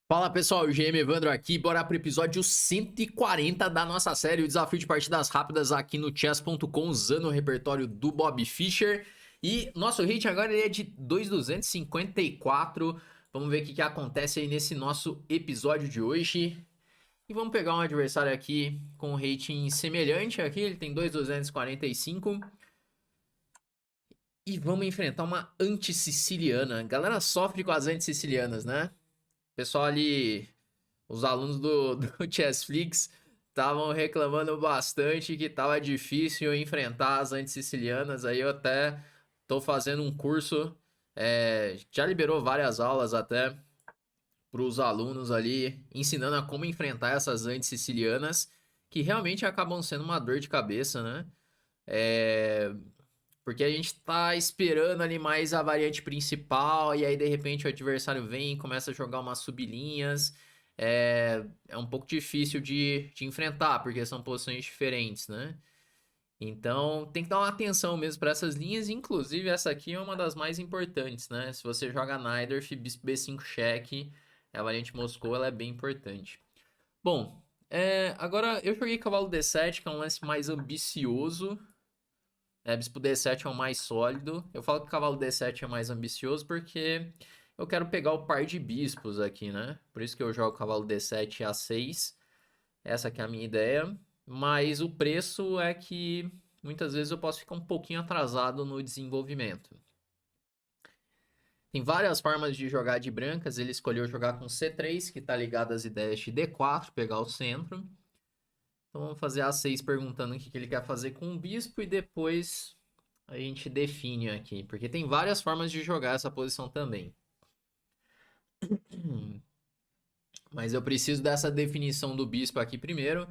Fala pessoal, GM Evandro aqui, bora pro episódio 140 da nossa série, o desafio de partidas rápidas aqui no chess.com, usando o repertório do Bob Fischer. E nosso rate agora ele é de 2.254. Vamos ver o que acontece aí nesse nosso episódio de hoje. E vamos pegar um adversário aqui com um rating semelhante aqui, ele tem 2.245. E vamos enfrentar uma anti-siciliana. A galera sofre com as anti-sicilianas, né? O pessoal ali, os alunos do Chessflix estavam reclamando bastante que tava difícil enfrentar as anti-sicilianas. Aí eu até tô fazendo um curso, já liberou várias aulas até para os alunos ali, ensinando a como enfrentar essas anti-sicilianas, que realmente acabam sendo uma dor de cabeça, né? É, porque a gente tá esperando ali mais a variante principal, e aí de repente o adversário vem e começa a jogar umas sublinhas. É um pouco difícil de enfrentar, porque são posições diferentes, né? Então tem que dar uma atenção mesmo para essas linhas, inclusive essa aqui é uma das mais importantes, né? Se você joga Najdorf, bispo B5 cheque, a variante Moscou ela é bem importante. Bom, agora eu joguei cavalo D7, que é um lance mais ambicioso, bispo D7 é o mais sólido. Eu falo que o cavalo D7 é mais ambicioso porque eu quero pegar o par de bispos aqui, né? Por isso que eu jogo cavalo D7 e A6. Essa aqui é a minha ideia. Mas o preço é que muitas vezes eu posso ficar um pouquinho atrasado no desenvolvimento. Tem várias formas de jogar de brancas. Ele escolheu jogar com C3, que está ligado às ideias de D4, pegar o centro. Então vamos fazer A6 perguntando o que ele quer fazer com o bispo e depois a gente define aqui, porque tem várias formas de jogar essa posição também. Mas eu preciso dessa definição do bispo aqui primeiro.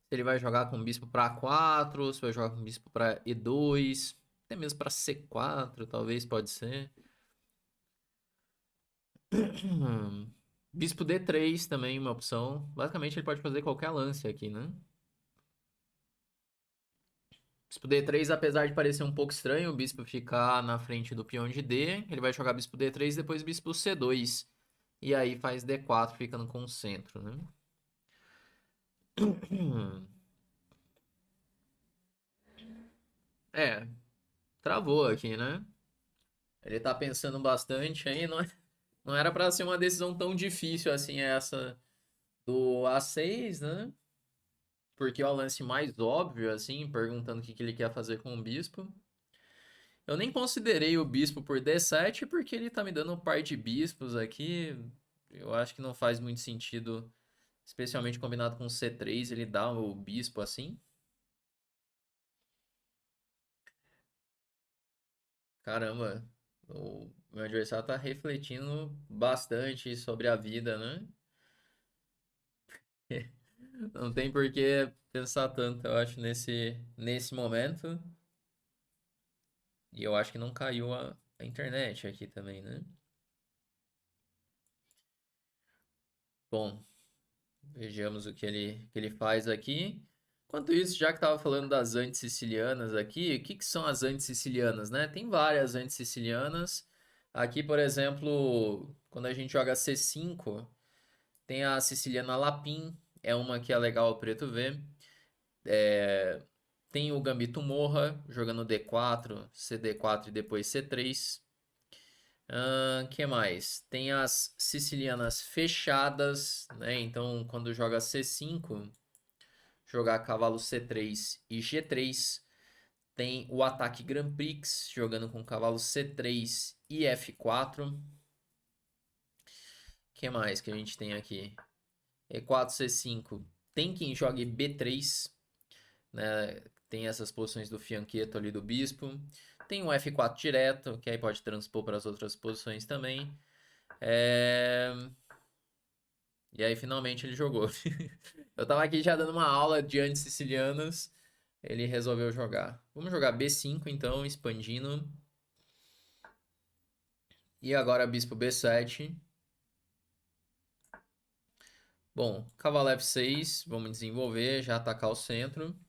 Se ele vai jogar com o bispo para A4, se vai jogar com o bispo para E2, até mesmo para C4, talvez pode ser. Bispo D3 também uma opção. Basicamente ele pode fazer qualquer lance aqui, né? Bispo D3, apesar de parecer um pouco estranho, o bispo ficar na frente do peão de D, ele vai jogar bispo D3 e depois bispo C2. E aí faz D4 ficando com o centro, né? É, travou aqui, né? Ele tá pensando bastante aí, não era pra ser uma decisão tão difícil assim essa do A6, né? Porque é o lance mais óbvio, assim, perguntando o que ele quer fazer com o bispo. Eu nem considerei o bispo por D7 porque ele tá me dando um par de bispos aqui. Eu acho que não faz muito sentido, especialmente combinado com C3, ele dá o bispo assim. Caramba, o meu adversário tá refletindo bastante sobre a vida, né? Não tem por que pensar tanto, eu acho, nesse momento. E eu acho que não caiu a internet aqui também, né? Bom, vejamos o que ele faz aqui. Enquanto isso, já que estava falando das antes-sicilianas aqui, o que são as antes-sicilianas, né? Tem várias antes-sicilianas. Aqui, por exemplo, quando a gente joga C5, tem a siciliana Lapin, é uma que é legal o preto ver. É, tem o Gambito Morra, jogando D4, CD4 e depois C3. Que mais? Tem as sicilianas fechadas, né? Então, quando joga C5, jogar cavalo C3 e G3. Tem o ataque Grand Prix, jogando com cavalo C3 e F4. Que mais que a gente tem aqui? E4, C5. Tem quem jogue B3, né? Tem essas posições do fianqueto ali do bispo. Tem o F4 direto, que aí pode transpor para as outras posições também. É... E aí finalmente ele jogou. Eu tava aqui já dando uma aula de anti-sicilianos. Ele resolveu jogar. Vamos jogar B5 então, expandindo. E agora bispo B7. Bom, cavalo F6. Vamos desenvolver, já atacar o centro.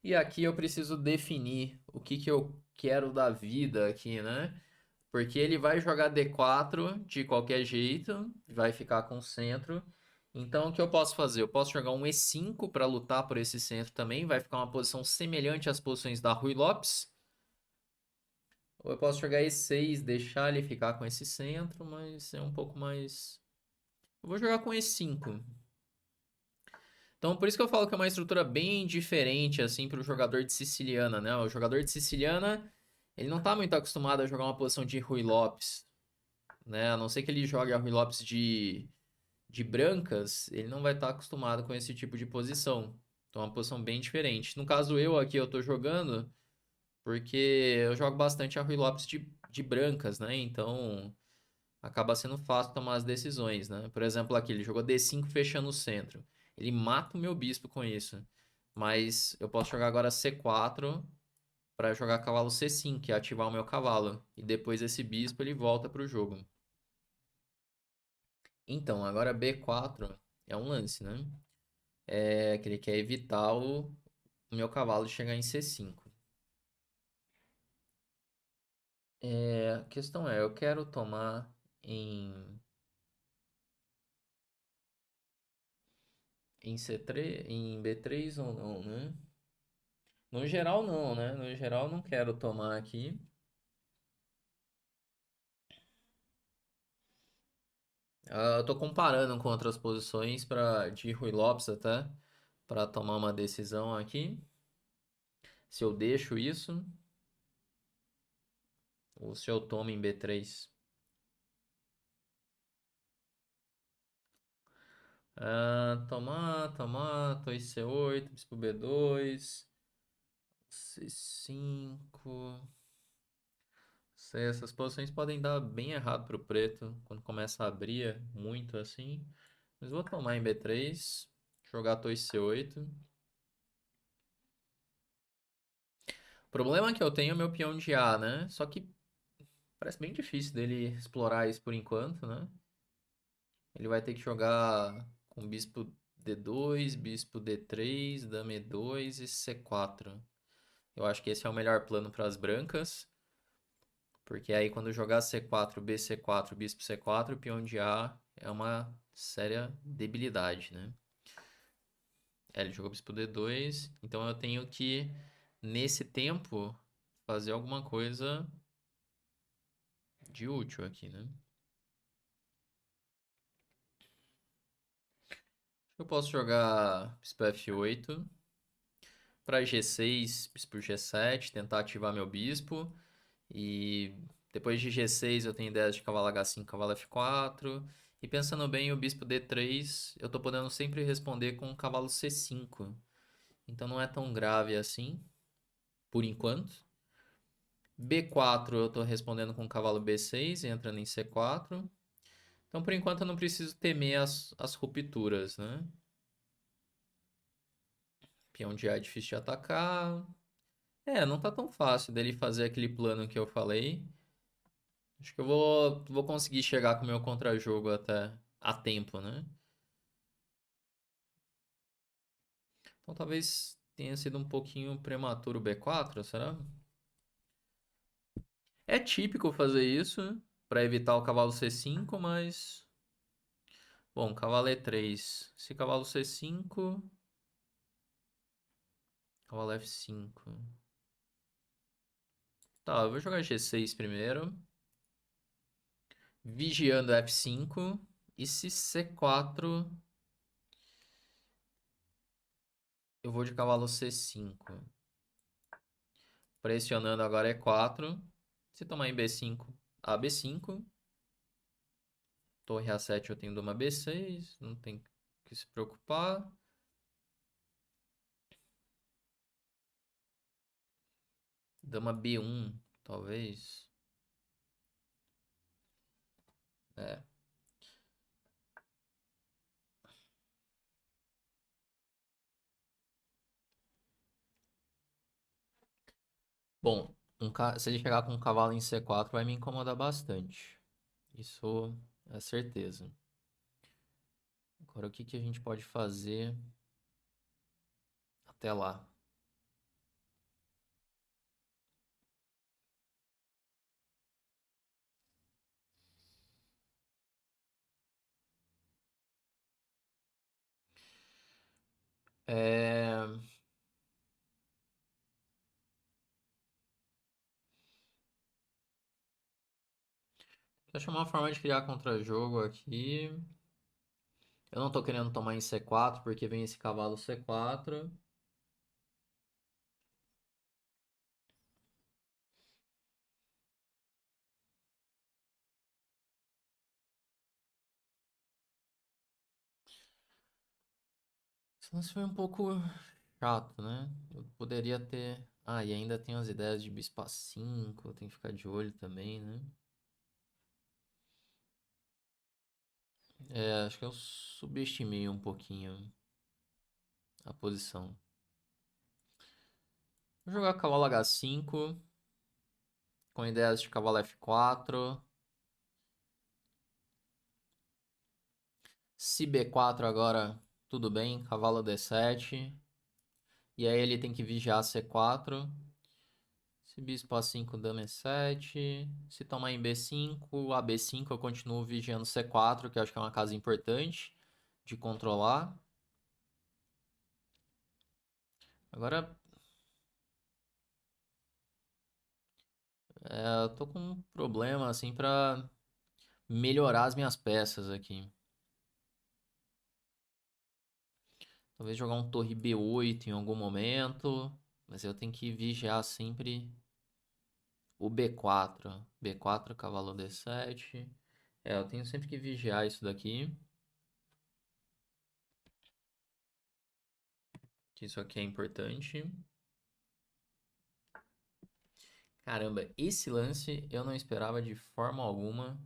E aqui eu preciso definir o que eu quero da vida aqui, né? Porque ele vai jogar D4 de qualquer jeito, vai ficar com o centro. Então, o que eu posso fazer? Eu posso jogar um E5 para lutar por esse centro também, vai ficar uma posição semelhante às posições da Rui Lopes. Ou eu posso jogar E6, deixar ele ficar com esse centro, mas é um pouco mais... Eu vou jogar com E5. Então, por isso que eu falo que é uma estrutura bem diferente, assim, para o jogador de Siciliana, né? O jogador de Siciliana, ele não tá muito acostumado a jogar uma posição de Rui Lopes, né? A não ser que ele jogue a Rui Lopes de brancas, ele não vai estar acostumado com esse tipo de posição. Então, é uma posição bem diferente. No caso, eu aqui, eu tô jogando porque eu jogo bastante a Rui Lopes de brancas, né? Então, acaba sendo fácil tomar as decisões, né? Por exemplo, aqui, ele jogou D5 fechando o centro. Ele mata o meu bispo com isso. Mas eu posso jogar agora C4 para jogar cavalo C5, que é ativar o meu cavalo. E depois esse bispo ele volta para o jogo. Então, agora B4 é um lance, né? É que ele quer evitar o meu cavalo de chegar em C5. A questão é, eu quero tomar em, em C3, em B3 ou não, né? No geral não, né? No geral não quero tomar aqui. Eu tô comparando com outras posições de Rui Lopes até para tomar uma decisão aqui. Se eu deixo isso ou se eu tomo em B3. Tomar, torre C8, bispo B2, C5. Sei, essas posições podem dar bem errado pro preto quando começa a abrir muito assim. Mas vou tomar em B3, jogar torre C8. O problema que eu tenho é meu peão de A, né? Só que parece bem difícil dele explorar isso por enquanto, né? Ele vai ter que jogar com bispo D2, bispo D3, dama E2 e C4. Eu acho que esse é o melhor plano para as brancas, porque aí quando jogar C4, BC4, bispo C4, peão de A é uma séria debilidade, né? Ele jogou bispo D2, então eu tenho que, nesse tempo, fazer alguma coisa de útil aqui, né? Eu posso jogar bispo F8 para G6, bispo G7, tentar ativar meu bispo. E depois de G6 eu tenho ideias de cavalo H5, cavalo F4. E pensando bem, o bispo D3 eu tô podendo sempre responder com o cavalo C5. Então não é tão grave assim, por enquanto. B4 eu tô respondendo com o cavalo B6 e entrando em C4. Então por enquanto eu não preciso temer as rupturas, né? Peão de A é difícil de atacar. Não tá tão fácil dele fazer aquele plano que eu falei. Acho que eu vou conseguir chegar com o meu contra-jogo até a tempo, né? Então talvez tenha sido um pouquinho prematuro o B4, será? É típico fazer isso para evitar o cavalo C5, mas... Bom, cavalo E3. Se cavalo C5, cavalo F5. Tá, eu vou jogar G6 primeiro. Vigiando F5. E se C4, eu vou de cavalo C5. Pressionando agora E4. Se tomar em B5, a B5. Torre A7 eu tenho dama B6. Não tem que se preocupar. Dama B1, talvez. É. Bom, se ele chegar com um cavalo em C4 vai me incomodar bastante. Isso é certeza. Agora o que que a gente pode fazer até lá? É... Deixa eu achar uma forma de criar contra-jogo aqui. Eu não tô querendo tomar em C4, porque vem esse cavalo C4. Esse lance foi um pouco chato, né? Eu poderia ter... Ah, e ainda tem as ideias de bispo A5, tem que ficar de olho também, né? É, acho que eu subestimei um pouquinho a posição. Vou jogar cavalo H5, com ideias de cavalo F4. Se B4 agora, tudo bem, cavalo D7. E aí ele tem que vigiar C4. Se bispo A5, dama E7. Se tomar em B5, a B5 eu continuo vigiando C4, que eu acho que é uma casa importante de controlar. Agora, eu tô com um problema, assim, pra melhorar as minhas peças aqui. Talvez jogar um torre B8 em algum momento, mas eu tenho que vigiar sempre o B4. B4, cavalo D7. É, eu tenho sempre que vigiar isso daqui. Que isso aqui é importante. Caramba, esse lance eu não esperava de forma alguma.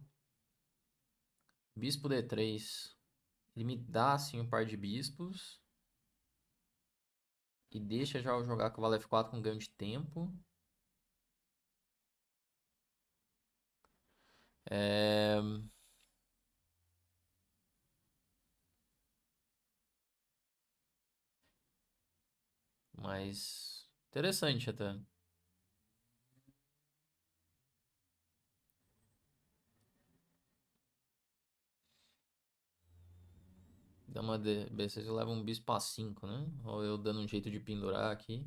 Bispo D3. Ele me dá assim um par de bispos. E deixa já eu jogar cavalo F4 com ganho de tempo. É... Mas interessante até. Dama de B6 eu levo um bispo A5, né? Ou eu dando um jeito de pendurar aqui.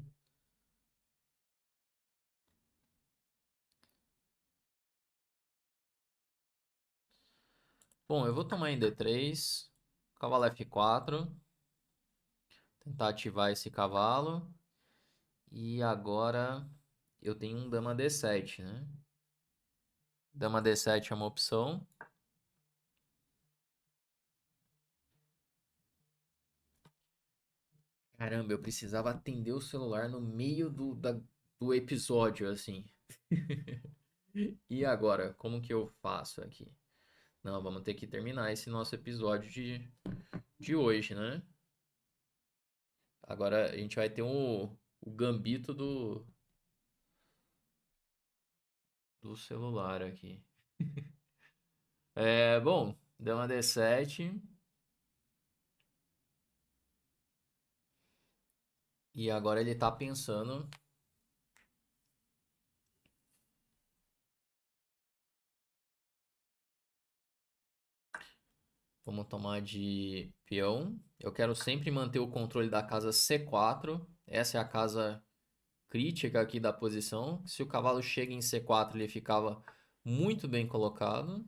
Bom, eu vou tomar em D3. Cavalo F4. Tentar ativar esse cavalo. E agora eu tenho um dama D7, né? Dama D7 é uma opção. Caramba, eu precisava atender o celular no meio do episódio, assim. E agora, como que eu faço aqui? Não, vamos ter que terminar esse nosso episódio de hoje, né? Agora a gente vai ter o gambito do celular aqui. É, bom, dama D7. E agora ele tá pensando. Vamos tomar de peão. Eu quero sempre manter o controle da casa C4. Essa é a casa crítica aqui da posição. Se o cavalo chega em C4, ele ficava muito bem colocado.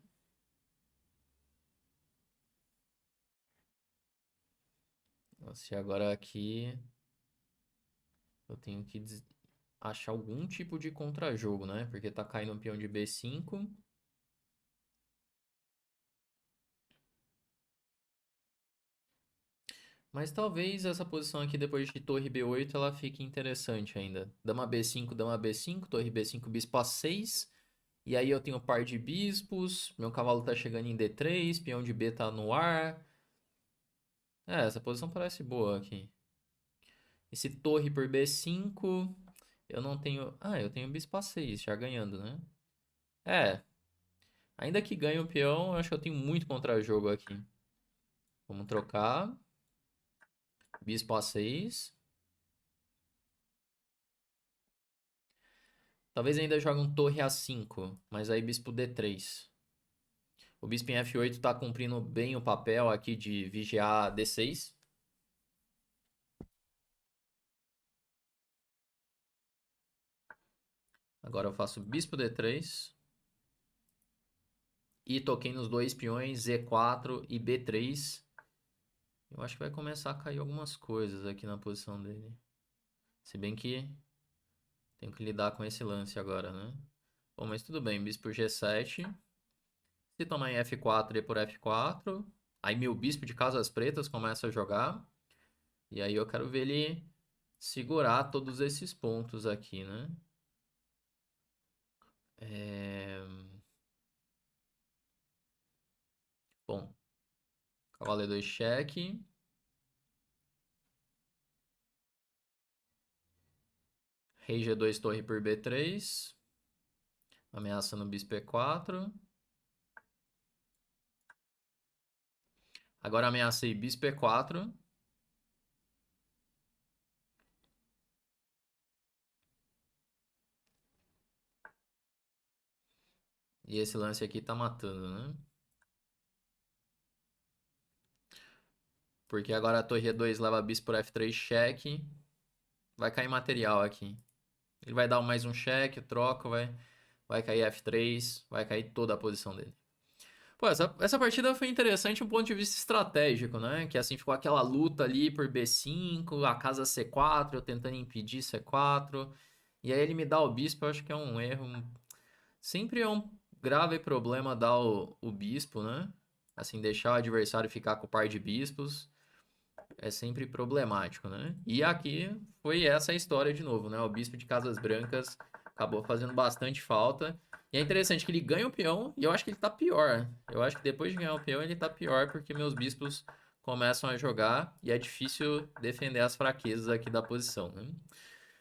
Se agora aqui eu tenho que achar algum tipo de contrajogo, né? Porque tá caindo um peão de B5. Mas talvez essa posição aqui depois de torre B8 ela fique interessante ainda. Dama B5, dama B5, torre B5, bispo A6. E aí eu tenho par de bispos, meu cavalo tá chegando em D3, peão de B tá no ar. É, essa posição parece boa aqui. Esse torre por B5, eu não tenho... Ah, eu tenho bispo A6 já ganhando, né? É, ainda que ganhe o peão, eu acho que eu tenho muito contra-jogo aqui. Vamos trocar. Bispo A6. Talvez ainda jogue um torre A5, mas aí bispo D3. O bispo em F8 tá cumprindo bem o papel aqui de vigiar D6. Agora eu faço bispo D3. E toquei nos dois peões Z4 e B3. Eu acho que vai começar a cair algumas coisas aqui na posição dele. Se bem que tenho que lidar com esse lance agora, né? Bom, mas tudo bem. Bispo G7. Se tomar em F4 e por F4. Aí meu bispo de casas pretas começa a jogar. E aí eu quero ver ele segurar todos esses pontos aqui, né? Bom, cavalo E2 cheque. Rei G2 torre por B3. Ameaçando bispo E4. Agora ameacei bispo E4. E esse lance aqui tá matando, né? Porque agora a torre E2 leva bispo por F3 cheque. Vai cair material aqui. Ele vai dar mais um cheque, troca, vai cair F3, vai cair toda a posição dele. Pô, essa partida foi interessante do ponto de vista estratégico, né? Que assim ficou aquela luta ali por B5, a casa C4, eu tentando impedir C4. E aí ele me dá o bispo, eu acho que é um erro. Sempre é um grave problema dar o bispo, né? Assim, deixar o adversário ficar com o par de bispos é sempre problemático, né? E aqui foi essa a história de novo, né? O bispo de casas brancas acabou fazendo bastante falta. E é interessante que ele ganha o peão e eu acho que ele tá pior. Eu acho que depois de ganhar o peão ele tá pior porque meus bispos começam a jogar e é difícil defender as fraquezas aqui da posição, né?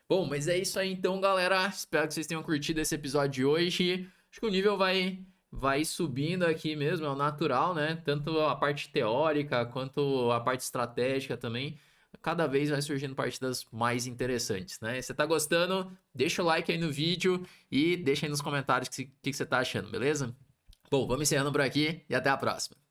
Bom, mas é isso aí então, galera. Espero que vocês tenham curtido esse episódio de hoje. Acho que o nível vai subindo aqui mesmo, é o natural, né? Tanto a parte teórica quanto a parte estratégica também. Cada vez vai surgindo partidas mais interessantes, né? Se você tá gostando, deixa o like aí no vídeo e deixa aí nos comentários o que você tá achando, beleza? Bom, vamos encerrando por aqui e até a próxima.